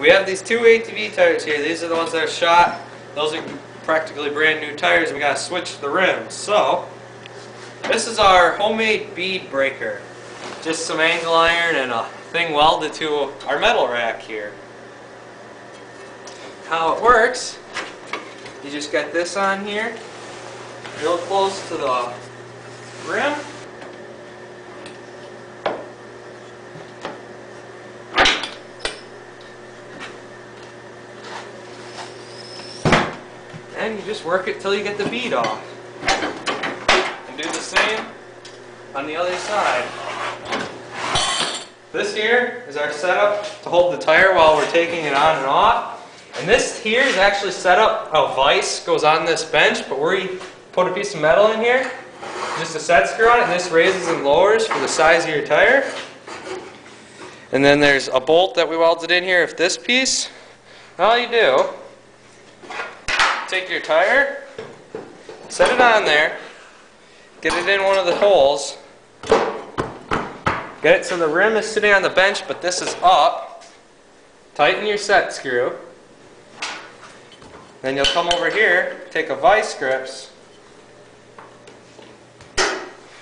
We have these two ATV tires here. These are the ones that are shot. Those are practically brand new tires. We gotta switch the rims. So, this is our homemade bead breaker. Just some angle iron and a thing welded to our metal rack here. How it works, you just got this on here, real close to the rim. And you just work it till you get the bead off. And do the same on the other side. This here is our setup to hold the tire while we're taking it on and off. And this here is actually set up, a vise goes on this bench, but we put a piece of metal in here, just a set screw on it, and this raises and lowers for the size of your tire. And then there's a bolt that we welded in here of this piece. All you do, take your tire, set it on there, get it in one of the holes, get it so the rim is sitting on the bench but this is up, tighten your set screw, then you'll come over here, take a vice grips,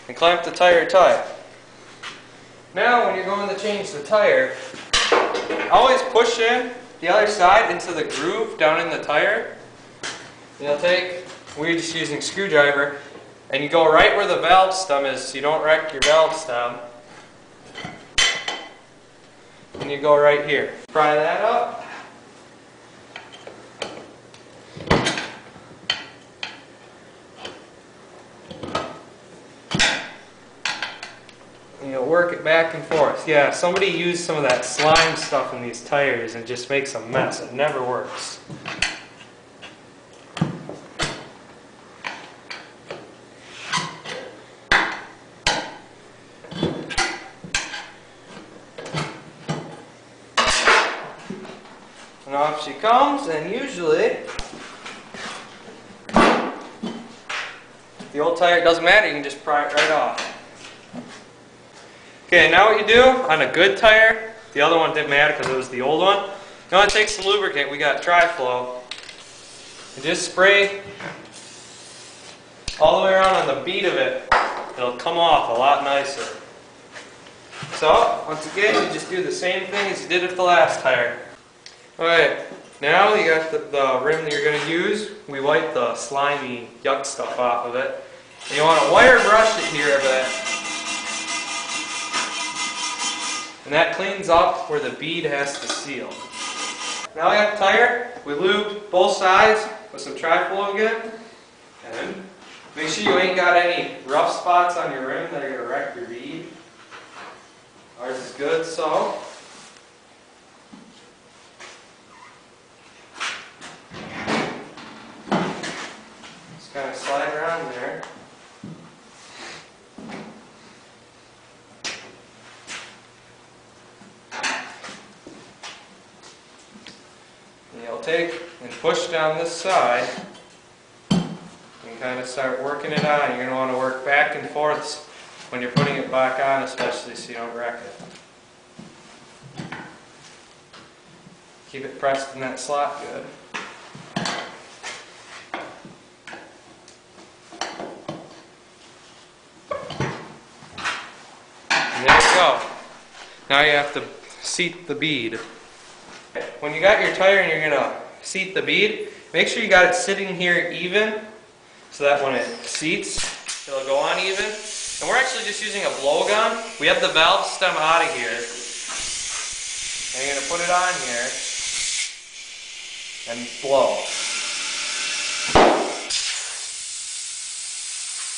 and clamp the tire tight. Now when you're going to change the tire, always push in the other side into the groove down in the tire. You'll take, we're just using screwdriver, and you go right where the valve stem is so you don't wreck your valve stem. And you go right here. Pry that up. And you'll work it back and forth. Yeah, somebody used some of that slime stuff in these tires and just makes a mess. It never works. And off she comes, and usually the old tire, doesn't matter, you can just pry it right off. Okay, now what you do on a good tire, the other one didn't matter because it was the old one, you want to take some lubricant, we got Tri-Flow, and just spray all the way around on the bead of it. It'll come off a lot nicer. So, once again, you just do the same thing as you did with the last tire. Alright, now you got the rim that you're going to use. We wipe the slimy yuck stuff off of it. And you want to wire brush it here a bit. And that cleans up where the bead has to seal. Now we got the tire. We lubed both sides with some Tri-Flow again. And make sure you ain't got any rough spots on your rim that are going to wreck your bead. Ours is good, so. Kind of slide around there. And you'll take and push down this side and kind of start working it on. You're going to want to work back and forth when you're putting it back on, especially so you don't wreck it. Keep it pressed in that slot good. There you go. Now you have to seat the bead. When you got your tire and you're going to seat the bead, make sure you got it sitting here even so that when it seats, it'll go on even. And we're actually just using a blowgun. We have the valve stem out of here. And you're going to put it on here and blow.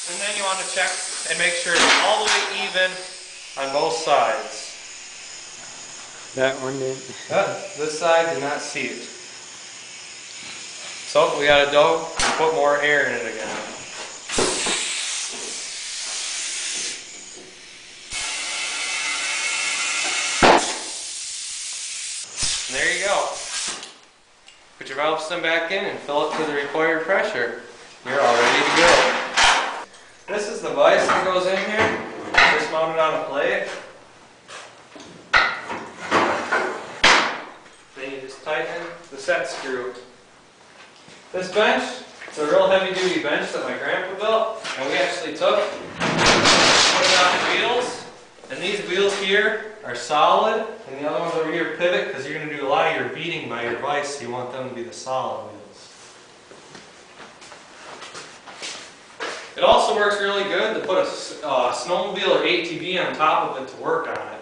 And then you want to check and make sure it's all the way even on both sides. That one didn't. This side did not seat. So we got to do and put more air in it again. And there you go. Put your valve stem back in and fill it to the required pressure. You're all ready to go. This is the vise that goes in here. Just mounted on a plate. Then you just tighten the set screw. This bench, it's a real heavy duty bench that my grandpa built, and we actually put it on wheels. And these wheels here are solid, and the other ones over here pivot, because you're going to do a lot of your beating by your vise, so you want them to be the solid wheels. It also works really good to put a snowmobile or ATV on top of it to work on it.